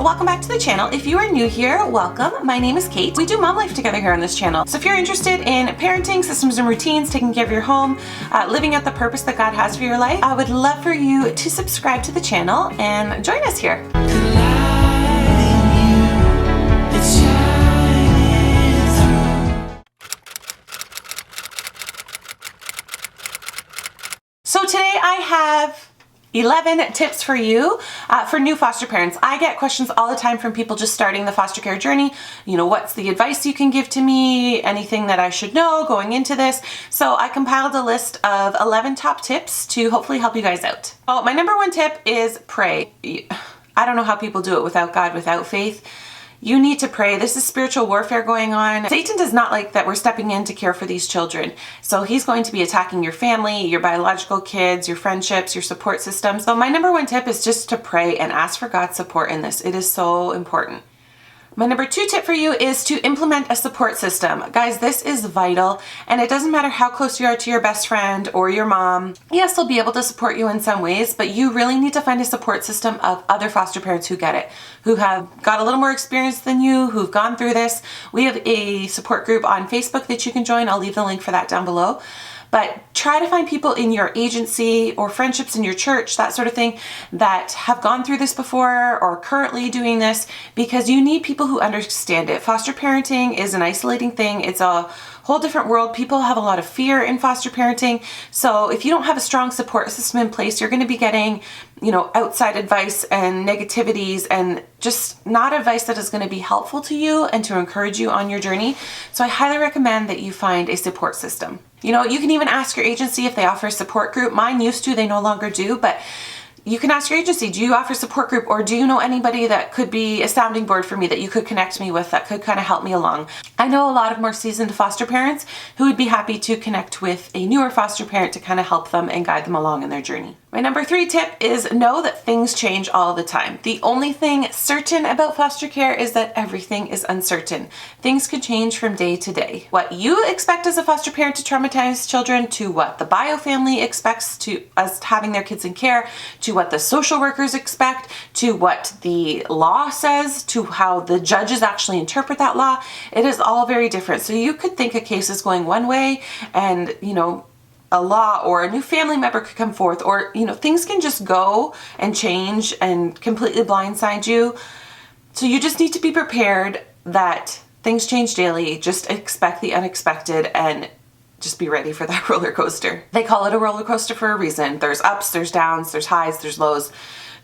welcome back to the channel. If you are new here, welcome. My name is Kate. We do mom life together here on this channel. So if you're interested in parenting, systems and routines, taking care of your home, living out the purpose that God has for your life, I would love for you to subscribe to the channel and join us here. So today I have 11 tips for you for new foster parents. I get questions all the time from people just starting the foster care journey. You know, what's the advice you can give to me? Anything that I should know going into this? So I compiled a list of 11 top tips to hopefully help you guys out. Oh, my number one tip is pray. I don't know how people do it without God, without faith. You need to pray. This is spiritual warfare going on. Satan does not like that we're stepping in to care for these children. So he's going to be attacking your family, your biological kids, your friendships, your support system. So my number one tip is just to pray and ask for God's support in this. It is so important. My number two tip for you is to implement a support system. Guys, this is vital, and it doesn't matter how close you are to your best friend or your mom. Yes, they'll be able to support you in some ways, but you really need to find a support system of other foster parents who get it, who have got a little more experience than you, who've gone through this. We have a support group on Facebook that you can join. I'll leave the link for that down below. But try to find people in your agency or friendships in your church, that sort of thing, that have gone through this before or currently doing this, because you need people who understand it. Foster parenting is an isolating thing. It's a whole different world. People have a lot of fear in foster parenting. So if you don't have a strong support system in place, you're going to be getting, you know, outside advice and negativities and just not advice that is going to be helpful to you and to encourage you on your journey. So I highly recommend that you find a support system. You know, you can even ask your agency if they offer a support group. Mine used to, they no longer do, but you can ask your agency, do you offer support group, or do you know anybody that could be a sounding board for me that you could connect me with that could kind of help me along? I know a lot of more seasoned foster parents who would be happy to connect with a newer foster parent to kind of help them and guide them along in their journey. My number three tip is know that things change all the time. The only thing certain about foster care is that everything is uncertain. Things could change from day to day. What you expect as a foster parent to traumatize children, to what the bio family expects to us having their kids in care, to what the social workers expect, to what the law says, to how the judges actually interpret that law. It is all very different. So you could think a case is going one way and, you know, a law or a new family member could come forth, or, you know, things can just go and change and completely blindside you. So you just need to be prepared that things change daily. Just expect the unexpected and just be ready for that roller coaster. They call it a roller coaster for a reason. There's ups, there's downs, there's highs, there's lows,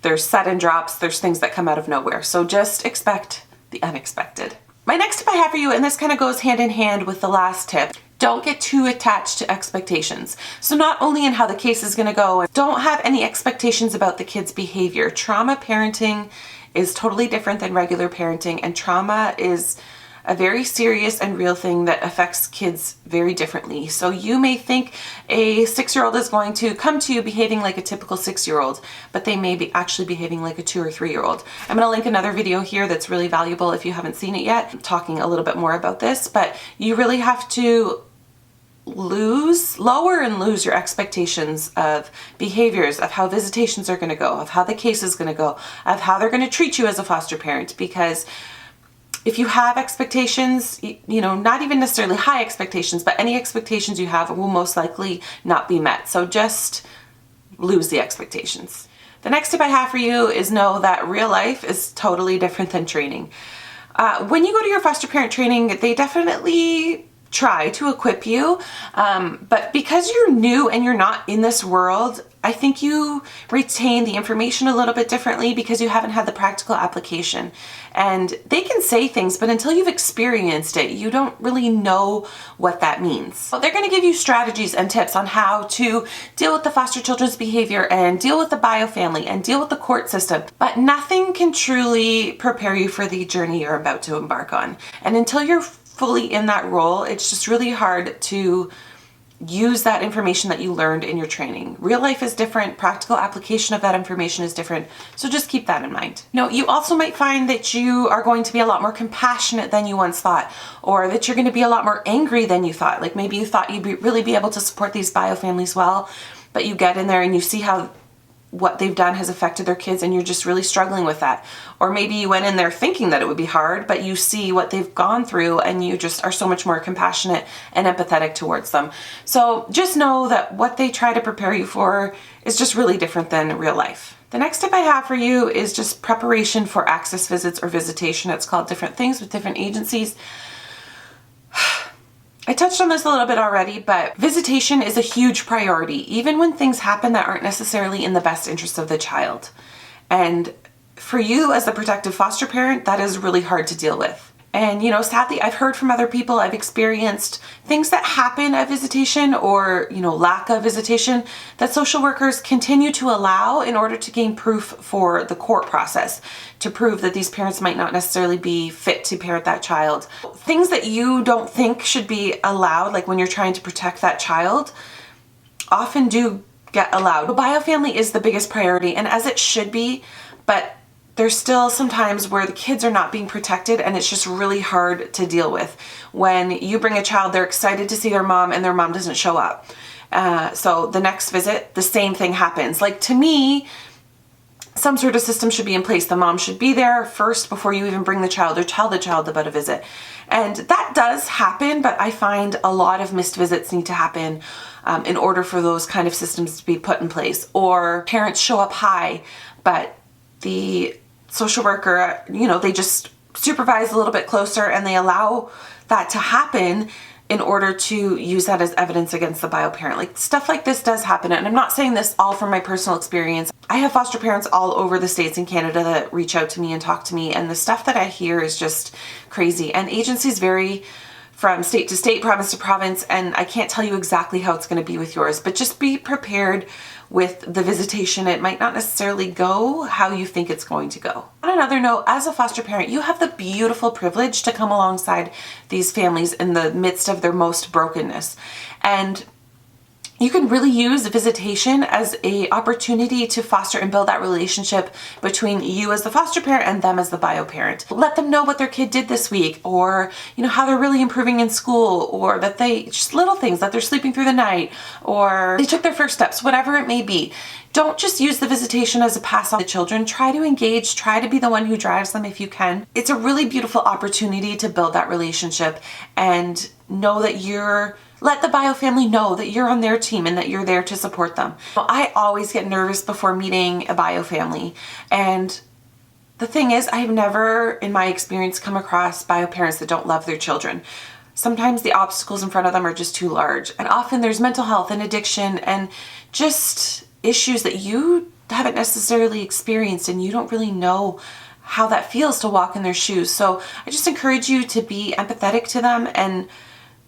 there's sudden drops, there's things that come out of nowhere. So just expect the unexpected. My next tip I have for you, and this kind of goes hand in hand with the last tip, don't get too attached to expectations. So not only in how the case is going to go, don't have any expectations about the kid's behavior. Trauma parenting is totally different than regular parenting, and trauma is a very serious and real thing that affects kids very differently. So you may think a 6-year-old is going to come to you behaving like a typical 6-year-old, but they may be actually behaving like a 2 or 3-year-old. I'm going to link another video here that's really valuable if you haven't seen it yet, talking a little bit more about this, but you really have to lower and lose your expectations of behaviors, of how visitations are going to go, of how the case is going to go, of how they're going to treat you as a foster parent, because if you have expectations, you know, not even necessarily high expectations, but any expectations you have will most likely not be met. So just lose the expectations. The next tip I have for you is know that real life is totally different than training. When you go to your foster parent training, they definitely try to equip you, but because you're new and you're not in this world, I think you retain the information a little bit differently because you haven't had the practical application. And they can say things, but until you've experienced it, you don't really know what that means. So they're going to give you strategies and tips on how to deal with the foster children's behavior and deal with the bio family and deal with the court system, but nothing can truly prepare you for the journey you're about to embark on. And until you're fully in that role, it's just really hard to use that information that you learned in your training. Real life is different. Practical application of that information is different. So just keep that in mind. You know, you also might find that you are going to be a lot more compassionate than you once thought, or that you're going to be a lot more angry than you thought. Like maybe you thought you'd really be able to support these bio families well, but you get in there and you see how what they've done has affected their kids and you're just really struggling with that. Or maybe you went in there thinking that it would be hard, but you see what they've gone through and you just are so much more compassionate and empathetic towards them. So just know that what they try to prepare you for is just really different than real life. The next tip I have for you is just preparation for access visits or visitation. It's called different things with different agencies. I touched on this a little bit already, but visitation is a huge priority, even when things happen that aren't necessarily in the best interest of the child. And for you as the protective foster parent, that is really hard to deal with. And, sadly, I've heard from other people, I've experienced things that happen at visitation or, lack of visitation that social workers continue to allow in order to gain proof for the court process, to prove that these parents might not necessarily be fit to parent that child. Things that you don't think should be allowed, like when you're trying to protect that child, often do get allowed. Biofamily is the biggest priority, and as it should be, but there's still some times where the kids are not being protected and it's just really hard to deal with. When you bring a child, they're excited to see their mom and their mom doesn't show up. So the next visit, the same thing happens. Like, to me, some sort of system should be in place. The mom should be there first before you even bring the child or tell the child about a visit. And that does happen, but I find a lot of missed visits need to happen in order for those kind of systems to be put in place. Or parents show up high, but the social worker, they just supervise a little bit closer and they allow that to happen in order to use that as evidence against the bio parent. Like, stuff like this does happen. And I'm not saying this all from my personal experience. I have foster parents all over the States and Canada that reach out to me and talk to me. And the stuff that I hear is just crazy. And agencies vary from state to state, province to province. And I can't tell you exactly how it's going to be with yours, but just be prepared with the visitation. It might not necessarily go how you think it's going to go. On another note, as a foster parent, you have the beautiful privilege to come alongside these families in the midst of their most brokenness. And you can really use visitation as an opportunity to foster and build that relationship between you as the foster parent and them as the bio parent. Let them know what their kid did this week, or how they're really improving in school, or that they just little things, that they're sleeping through the night, or they took their first steps, whatever it may be. Don't just use the visitation as a pass on the children. Try to engage, try to be the one who drives them if you can. It's a really beautiful opportunity to build that relationship and know that let the bio family know that you're on their team and that you're there to support them. I always get nervous before meeting a bio family. And the thing is, I've never, in my experience, come across bio parents that don't love their children. Sometimes the obstacles in front of them are just too large. And often there's mental health and addiction and just issues that you haven't necessarily experienced and you don't really know how that feels to walk in their shoes. So I just encourage you to be empathetic to them and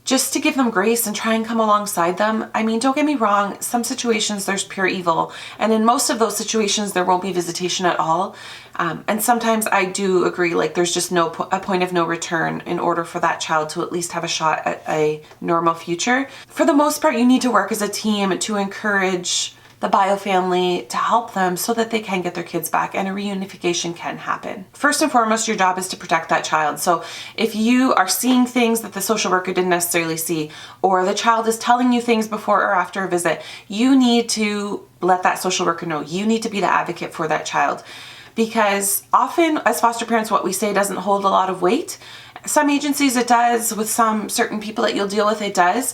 just to give them grace and try and come alongside them. I mean, don't get me wrong, some situations there's pure evil, and in most of those situations there won't be visitation at all. And sometimes I do agree, like, there's just a point of no return in order for that child to at least have a shot at a normal future. For the most part, you need to work as a team to encourage the bio family to help them so that they can get their kids back and a reunification can happen. First and foremost, your job is to protect that child. So if you are seeing things that the social worker didn't necessarily see, or the child is telling you things before or after a visit, you need to let that social worker know. You need to be the advocate for that child, because often as foster parents, what we say doesn't hold a lot of weight. Some agencies it does, with some certain people that you'll deal with it does.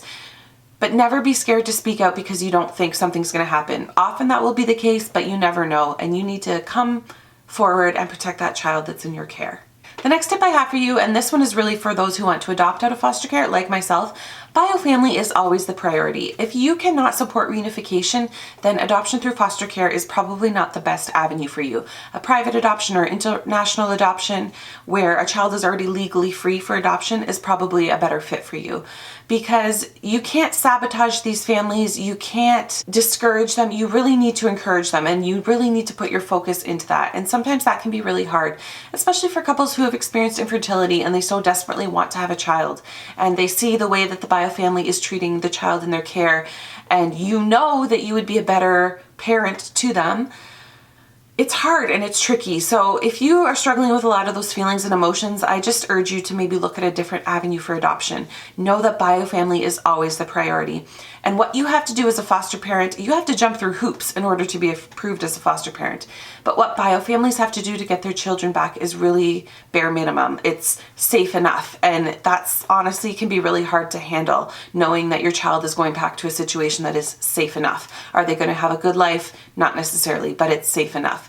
But never be scared to speak out because you don't think something's going to happen. Often that will be the case, but you never know. And you need to come forward and protect that child that's in your care. The next tip I have for you, and this one is really for those who want to adopt out of foster care, like myself, biofamily is always the priority. If you cannot support reunification, then adoption through foster care is probably not the best avenue for you. A private adoption or international adoption where a child is already legally free for adoption is probably a better fit for you, because you can't sabotage these families, you can't discourage them, you really need to encourage them, and you really need to put your focus into that. And sometimes that can be really hard, especially for couples who have experienced infertility and they so desperately want to have a child, and they see the way that the biofamily is treating the child in their care, and you know that you would be a better parent to them it's hard and it's tricky. So if you are struggling with a lot of those feelings and emotions, I just urge you to maybe look at a different avenue for adoption. Know that biofamily is always the priority. And what you have to do as a foster parent, you have to jump through hoops in order to be approved as a foster parent. But what biofamilies have to do to get their children back is really bare minimum. It's safe enough. And that's honestly can be really hard to handle, knowing that your child is going back to a situation that is safe enough. Are they going to have a good life? Not necessarily, but it's safe enough.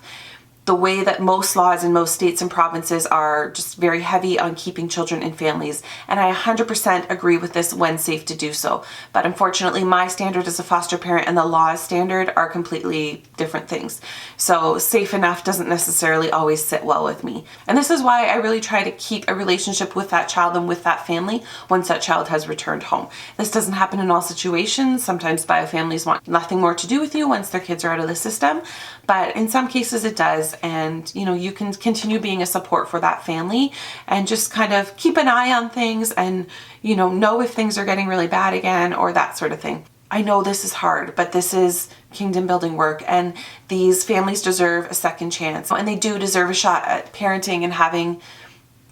The way that most laws in most states and provinces are just very heavy on keeping children in families. And I 100% agree with this when safe to do so. But unfortunately, my standard as a foster parent and the law's standard are completely different things. So safe enough doesn't necessarily always sit well with me. And this is why I really try to keep a relationship with that child and with that family once that child has returned home. This doesn't happen in all situations. Sometimes biofamilies want nothing more to do with you once their kids are out of the system. But in some cases it does. And you can continue being a support for that family and just kind of keep an eye on things and know if things are getting really bad again or that sort of thing. I know this is hard, but this is kingdom building work, and these families deserve a second chance, and they do deserve a shot at parenting and having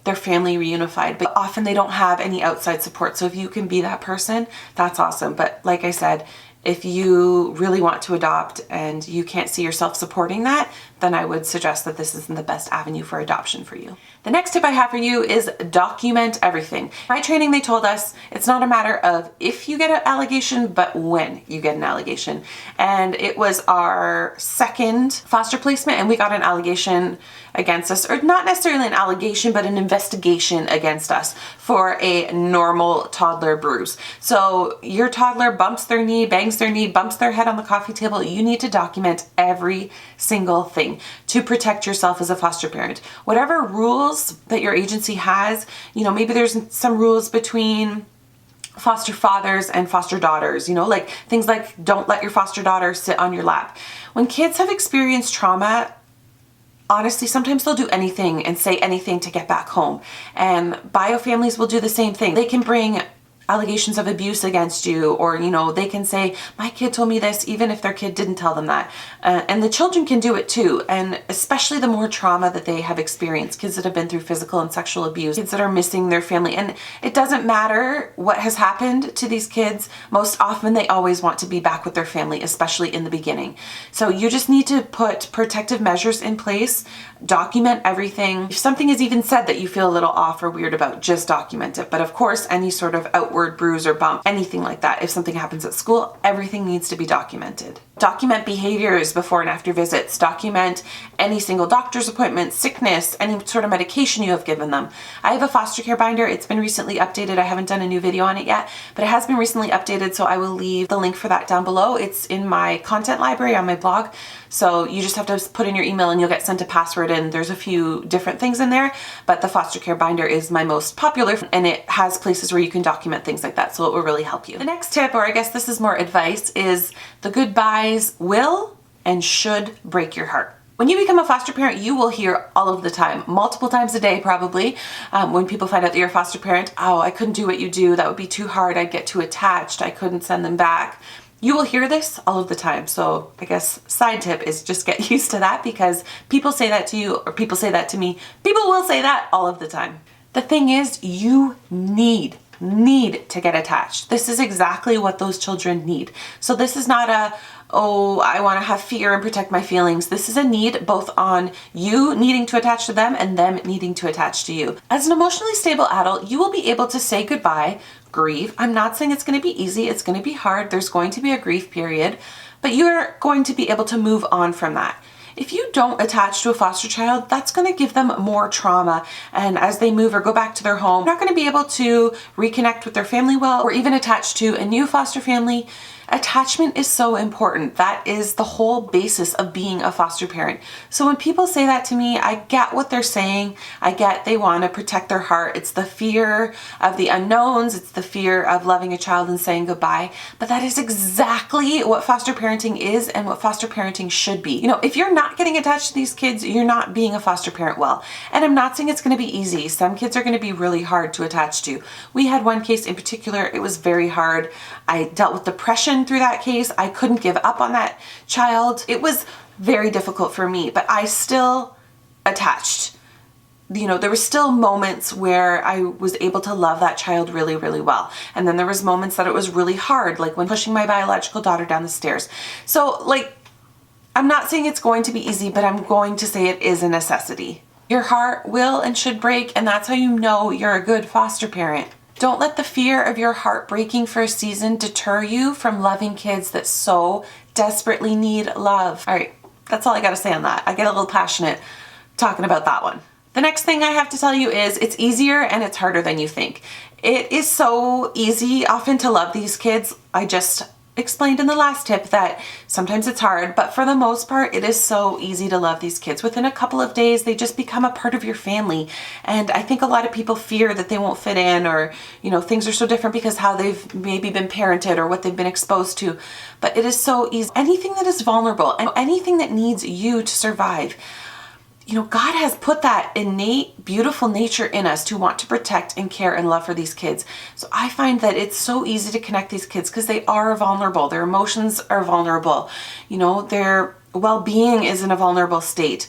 their family reunified, but often they don't have any outside support. So if you can be that person, that's awesome. But like I said, if you really want to adopt and you can't see yourself supporting that, then I would suggest that this isn't the best avenue for adoption for you. The next tip I have for you is document everything. My training, they told us it's not a matter of if you get an allegation, but when you get an allegation. And it was our second foster placement and we got an allegation against us, or not necessarily an allegation, but an investigation against us for a normal toddler bruise. So your toddler bumps their knee, bangs their knee, bumps their head on the coffee table. You need to document every single thing to protect yourself as a foster parent. Whatever rules that your agency has, maybe there's some rules between foster fathers and foster daughters, like things like don't let your foster daughter sit on your lap. When kids have experienced trauma, honestly, sometimes they'll do anything and say anything to get back home. And biofamilies will do the same thing. They can bring allegations of abuse against you, or they can say, my kid told me this, even if their kid didn't tell them that. And the children can do it too, and especially the more trauma that they have experienced, kids that have been through physical and sexual abuse, kids that are missing their family. And it doesn't matter what has happened to these kids, most often they always want to be back with their family, especially in the beginning. So you just need to put protective measures in place, document everything. If something is even said that you feel a little off or weird about, just document it. But of course, any sort of outward bruise or bump, anything like that, if something happens at school, everything needs to be documented. Document behaviors before and after visits. Document any single doctor's appointment, sickness, any sort of medication you have given them. I have a foster care binder. It's been recently updated. I haven't done a new video on it yet, but it has been recently updated, so I will leave the link for that down below. It's in my content library on my blog. So you just have to put in your email and you'll get sent a password, and there's a few different things in there, but the foster care binder is my most popular and it has places where you can document things like that, so it will really help you. The next tip, or I guess this is more advice, is the goodbyes will and should break your heart. When you become a foster parent, you will hear all of the time, multiple times a day probably, when people find out that you're a foster parent, oh, I couldn't do what you do, that would be too hard, I'd get too attached, I couldn't send them back. You will hear this all of the time. So I guess side tip is just get used to that, because people say that to you, or people say that to me. People will say that all of the time. The thing is, you need to get attached. This is exactly what those children need. So this is not a, oh, I want to have fear and protect my feelings. This is a need both on you needing to attach to them and them needing to attach to you. As an emotionally stable adult, you will be able to say goodbye, grieve. I'm not saying it's going to be easy. It's going to be hard. There's going to be a grief period, but you're going to be able to move on from that. If you don't attach to a foster child, that's going to give them more trauma. And as they move or go back to their home, they're not going to be able to reconnect with their family well, or even attach to a new foster family. Attachment is so important. That is the whole basis of being a foster parent. So when people say that to me, I get what they're saying. I get they want to protect their heart. It's the fear of the unknowns. It's the fear of loving a child and saying goodbye. But that is exactly what foster parenting is and what foster parenting should be. If you're not getting attached to these kids, you're not being a foster parent well. And I'm not saying it's going to be easy. Some kids are going to be really hard to attach to. We had one case in particular. It was very hard. I dealt with depression through that case. I couldn't give up on that child. It was very difficult for me, but I still attached. There were still moments where I was able to love that child really, really well. And then there was moments that it was really hard, like when pushing my biological daughter down the stairs. So I'm not saying it's going to be easy, but I'm going to say it is a necessity. Your heart will and should break, and that's how you know you're a good foster parent. Don't let the fear of your heart breaking for a season deter you from loving kids that so desperately need love. All right, that's all I got to say on that. I get a little passionate talking about that one. The next thing I have to tell you is it's easier and it's harder than you think. It is so easy often to love these kids. I just explained in the last tip that sometimes it's hard, but for the most part, it is so easy to love these kids. Within a couple of days, they just become a part of your family. And I think a lot of people fear that they won't fit in, or, things are so different because how they've maybe been parented or what they've been exposed to. But it is so easy. Anything that is vulnerable and anything that needs you to survive, God has put that innate, beautiful nature in us to want to protect and care and love for these kids. So I find that it's so easy to connect these kids because they are vulnerable. Their emotions are vulnerable. Their well-being is in a vulnerable state.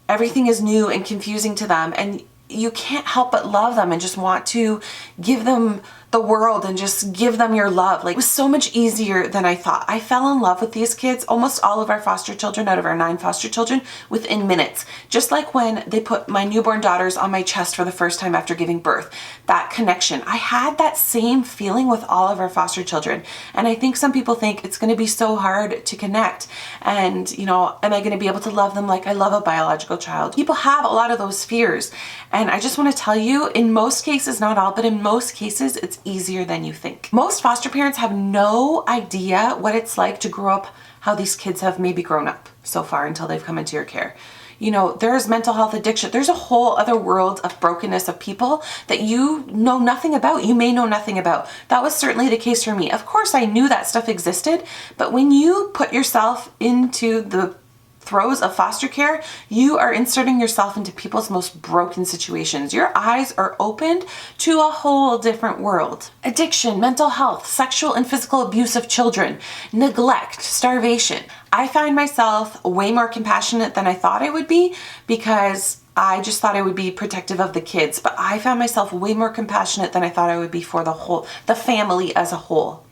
Everything is new and confusing to them. And you can't help but love them and just want to give them the world and just give them your love. It was so much easier than I thought. I fell in love with these kids, almost all of our foster children out of our 9 foster children, within minutes. Just like when they put my newborn daughters on my chest for the first time after giving birth. That connection. I had that same feeling with all of our foster children. And I think some people think it's going to be so hard to connect. And, am I going to be able to love them like I love a biological child? People have a lot of those fears. And I just want to tell you, in most cases, not all, but in most cases, it's easier than you think. Most foster parents have no idea what it's like to grow up how these kids have maybe grown up so far until they've come into your care. There's mental health addiction. There's a whole other world of brokenness of people that you know nothing about. You may know nothing about. That was certainly the case for me. Of course, I knew that stuff existed, but when you put yourself into the throes of foster care, you are inserting yourself into people's most broken situations. Your eyes are opened to a whole different world. Addiction, mental health, sexual and physical abuse of children, neglect, starvation. I find myself way more compassionate than I thought I would be because I just thought I would be protective of the kids, but I found myself way more compassionate than I thought I would be for the family as a whole.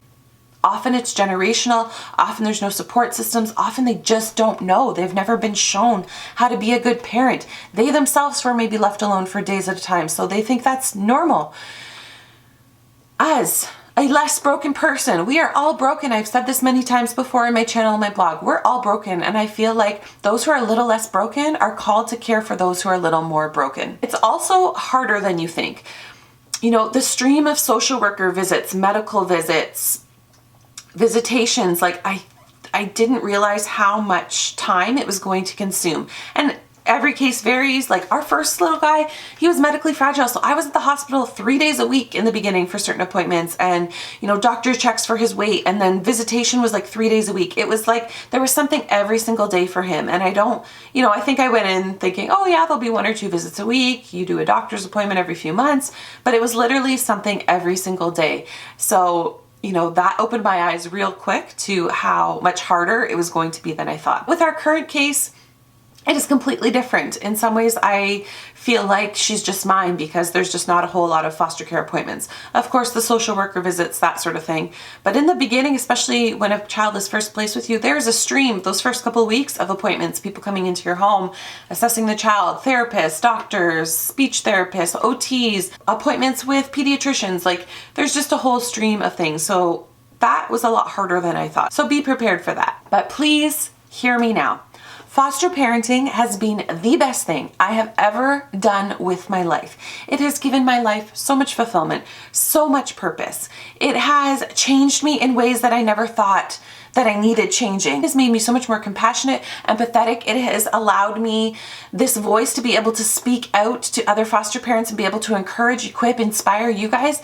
Often it's generational, often there's no support systems, often they just don't know. They've never been shown how to be a good parent. They themselves were maybe left alone for days at a time, so they think that's normal. As a less broken person, we are all broken. I've said this many times before in my channel and my blog. We're all broken, and I feel like those who are a little less broken are called to care for those who are a little more broken. It's also harder than you think. The stream of social worker visits, medical visits, visitations, I didn't realize how much time it was going to consume. And every case varies. Our first little guy, he was medically fragile, so I was at the hospital 3 days a week in the beginning for certain appointments, and doctor checks for his weight, and then visitation was 3 days a week. It was there was something every single day for him. And I think I went in thinking, oh yeah, there'll be 1 or 2 visits a week. You do a doctor's appointment every few months, but it was literally something every single day. So that opened my eyes real quick to how much harder it was going to be than I thought. With our current case, it is completely different. In some ways, I feel like she's just mine because there's just not a whole lot of foster care appointments. Of course, the social worker visits, that sort of thing. But in the beginning, especially when a child is first placed with you, there's a stream, those first couple of weeks of appointments, people coming into your home, assessing the child, therapists, doctors, speech therapists, OTs, appointments with pediatricians. There's just a whole stream of things. So that was a lot harder than I thought. So be prepared for that. But please hear me now. Foster parenting has been the best thing I have ever done with my life. It has given my life so much fulfillment, so much purpose. It has changed me in ways that I never thought that I needed changing. It has made me so much more compassionate, empathetic. It has allowed me this voice to be able to speak out to other foster parents and be able to encourage, equip, inspire you guys.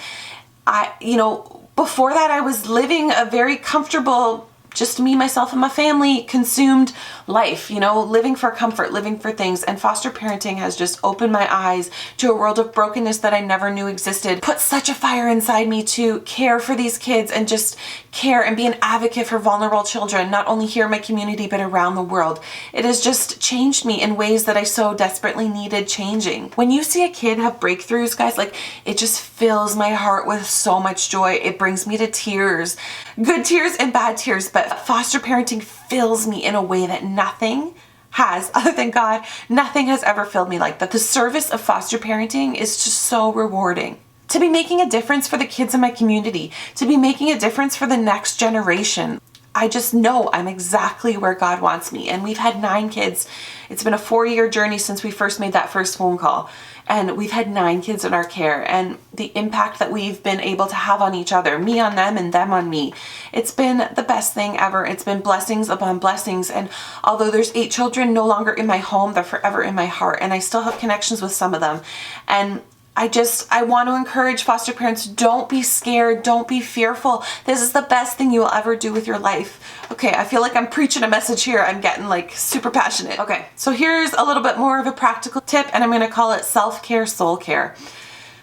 Before that, I was living a very comfortable just me, myself, and my family consumed life, living for comfort, living for things. And foster parenting has just opened my eyes to a world of brokenness that I never knew existed. Put such a fire inside me to care for these kids and just care and be an advocate for vulnerable children, not only here in my community, but around the world. It has just changed me in ways that I so desperately needed changing. When you see a kid have breakthroughs, guys, it just fills my heart with so much joy. It brings me to tears, good tears and bad tears, but foster parenting fills me in a way that nothing has, other than God, nothing has ever filled me like that. The service of foster parenting is just so rewarding. To be making a difference for the kids in my community, to be making a difference for the next generation. I just know I'm exactly where God wants me. And we've had 9 kids. It's been a 4-year journey since we first made that first phone call. And we've had 9 kids in our care, and the impact that we've been able to have on each other, me on them and them on me, it's been the best thing ever. It's been blessings upon blessings. And although there's 8 children no longer in my home, they're forever in my heart, and I still have connections with some of them. And I want to encourage foster parents, don't be scared, don't be fearful. This is the best thing you will ever do with your life. Okay, I feel like I'm preaching a message here. I'm getting super passionate. Okay, so here's a little bit more of a practical tip, and I'm going to call it self-care, soul care.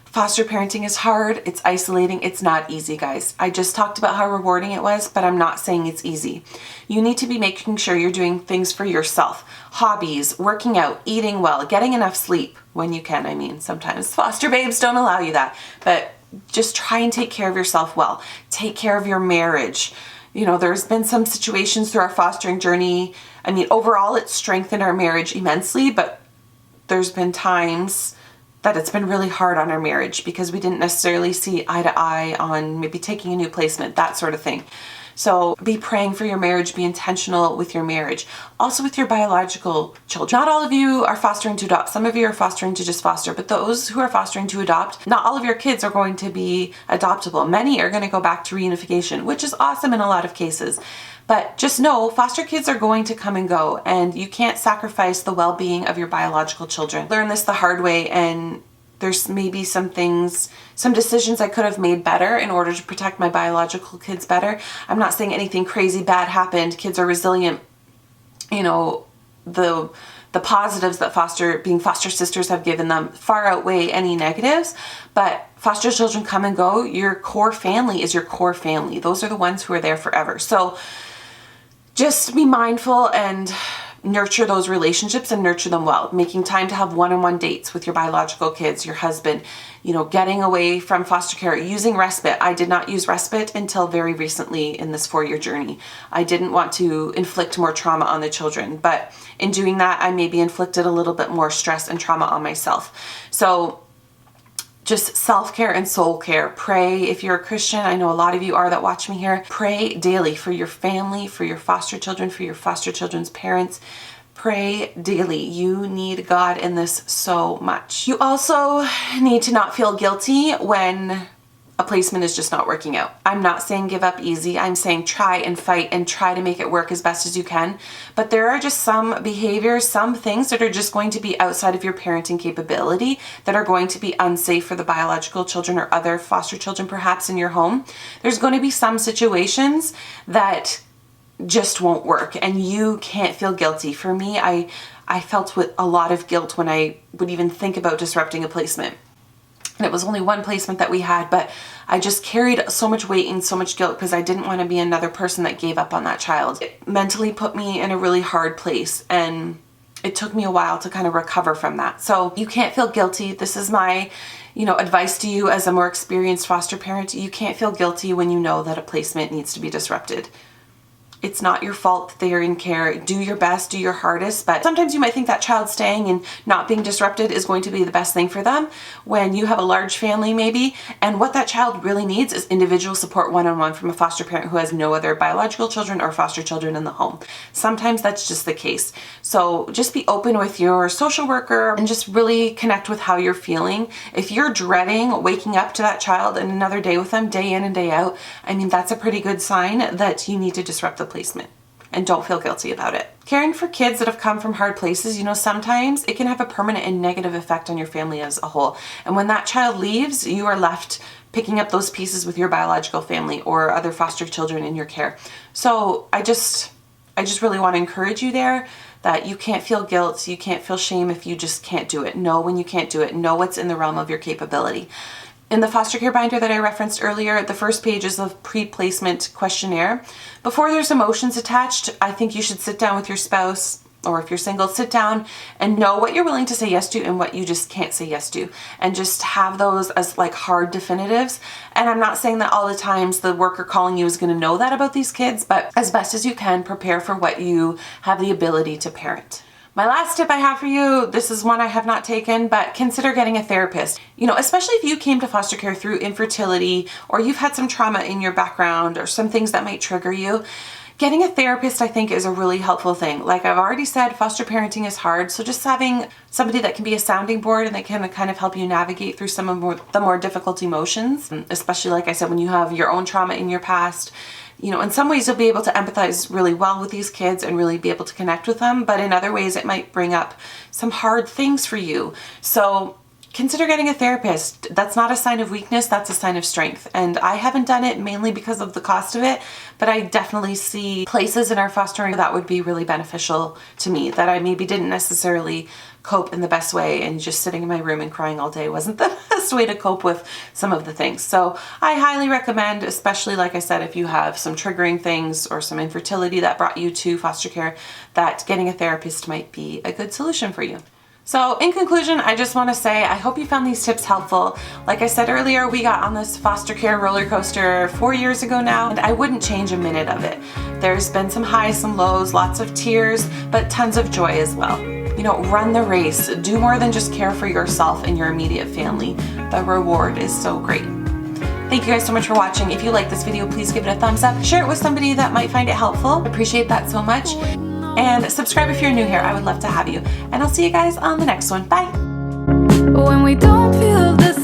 Foster parenting is hard, it's isolating, it's not easy, guys. I just talked about how rewarding it was, but I'm not saying it's easy. You need to be making sure you're doing things for yourself. Hobbies, working out, eating well, getting enough sleep when you can. Sometimes foster babes don't allow you that, but just try and take care of yourself well. Take care of your marriage. There's been some situations through our fostering journey. Overall, it's strengthened our marriage immensely, but there's been times that it's been really hard on our marriage because we didn't necessarily see eye to eye on maybe taking a new placement, that sort of thing. So be praying for your marriage, be intentional with your marriage. Also with your biological children. Not all of you are fostering to adopt. Some of you are fostering to just foster, but those who are fostering to adopt, not all of your kids are going to be adoptable. Many are going to go back to reunification, which is awesome in a lot of cases. But just know, foster kids are going to come and go, and you can't sacrifice the well-being of your biological children. Learn this the hard way, and there's maybe some decisions I could have made better in order to protect my biological kids better. I'm not saying anything crazy bad happened. Kids are resilient. The positives that being foster sisters have given them far outweigh any negatives, but foster children come and go. Your core family is your core family. Those are the ones who are there forever. So just be mindful and nurture those relationships and nurture them well. Making time to have one-on-one dates with your biological kids, your husband, getting away from foster care, using respite. I did not use respite until very recently in this 4-year journey. I didn't want to inflict more trauma on the children, but in doing that, I maybe inflicted a little bit more stress and trauma on myself. So just self-care and soul care. Pray if you're a Christian. I know a lot of you are that watch me here. Pray daily for your family, for your foster children, for your foster children's parents. Pray daily. You need God in this so much. You also need to not feel guilty when a placement is just not working out. I'm not saying give up easy. I'm saying try and fight and try to make it work as best as you can. But there are just some behaviors, some things that are just going to be outside of your parenting capability, that are going to be unsafe for the biological children or other foster children perhaps in your home. There's going to be some situations that just won't work, and you can't feel guilty. For me, I felt with a lot of guilt when I would even think about disrupting a placement. And it was only one placement that we had, but I just carried so much weight and so much guilt because I didn't want to be another person that gave up on that child. It mentally put me in a really hard place, and it took me a while to kind of recover from that. So you can't feel guilty. This is my, advice to you as a more experienced foster parent. You can't feel guilty when you know that a placement needs to be disrupted. It's not your fault that they are in care. Do your best, do your hardest, but sometimes you might think that child staying and not being disrupted is going to be the best thing for them when you have a large family maybe, and what that child really needs is individual support one-on-one from a foster parent who has no other biological children or foster children in the home. Sometimes that's just the case. So just be open with your social worker and just really connect with how you're feeling. If you're dreading waking up to that child and another day with them, day in and day out, that's a pretty good sign that you need to disrupt the placement. and don't feel guilty about it. Caring for kids that have come from hard places, sometimes it can have a permanent and negative effect on your family as a whole. And when that child leaves, you are left picking up those pieces with your biological family or other foster children in your care. So I just really want to encourage you there that you can't feel guilt, you can't feel shame if you just can't do it. Know when you can't do it. Know what's in the realm of your capability. In the foster care binder that I referenced earlier, the first page is a pre-placement questionnaire. Before there's emotions attached, I think you should sit down with your spouse, or if you're single, sit down and know what you're willing to say yes to and what you just can't say yes to, and just have those as like hard definitives. And I'm not saying that all the times the worker calling you is going to know that about these kids, but as best as you can, prepare for what you have the ability to parent. My last tip I have for you, this is one I have not taken, but consider getting a therapist. Especially if you came to foster care through infertility, or you've had some trauma in your background, or some things that might trigger you. Getting a therapist, I think, is a really helpful thing. Like I've already said, foster parenting is hard, so just having somebody that can be a sounding board and that can kind of help you navigate through some of the more difficult emotions, especially like I said, when you have your own trauma in your past. In some ways you'll be able to empathize really well with these kids and really be able to connect with them, but in other ways it might bring up some hard things for you. So consider getting a therapist. That's not a sign of weakness, that's a sign of strength. And I haven't done it mainly because of the cost of it, but I definitely see places in our fostering that would be really beneficial to me, that I maybe didn't necessarily cope in the best way, and just sitting in my room and crying all day wasn't the best way to cope with some of the things. So I highly recommend, especially like I said, if you have some triggering things or some infertility that brought you to foster care, that getting a therapist might be a good solution for you. So in conclusion, I just want to say I hope you found these tips helpful. Like I said earlier, we got on this foster care roller coaster 4 years ago now, and I wouldn't change a minute of it. There's been some highs, some lows, lots of tears, but tons of joy as well. Run the race. Do more than just care for yourself and your immediate family. The reward is so great. Thank you guys so much for watching. If you like this video, please give it a thumbs up. Share it with somebody that might find it helpful. Appreciate that so much. And subscribe if you're new here. I would love to have you. And I'll see you guys on the next one. Bye. When we don't feel the